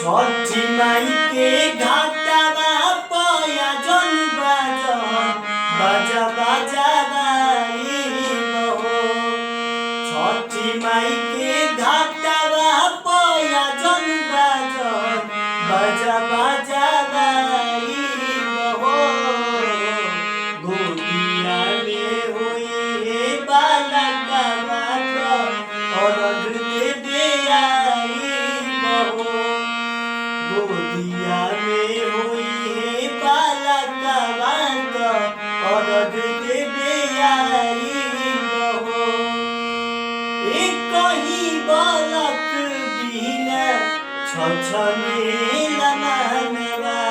छठी माई के घाटवा पया जन बाजा बाजा बाजा बाईबो। छठी माई के घाटवा पया जन बाजा बाजा बाजा बाईबो। गोदिया में होई हे बालका माता औरत देवे आईबो। गोदिया में होई हे बालका माता औरत देवे आईबो। एक ही बालक बिना छछनेला मनवा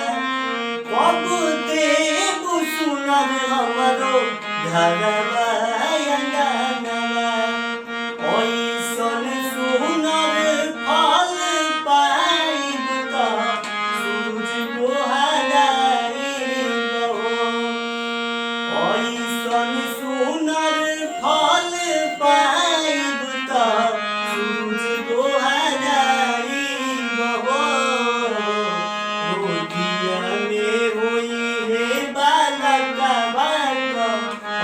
कब देव सुनर हमरो घरवा अंगनवा। ओइसन सुनर फल पाइब त सूरज गोहराइबो। ओइसन सुनर फल पाइब त सूरज गोहराइबो। गोदिया में होई हे बालका माता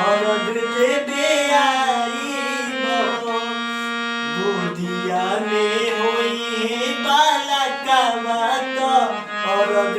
औरत देवे आईबो। गोदिया में होई हे बालका माता औरत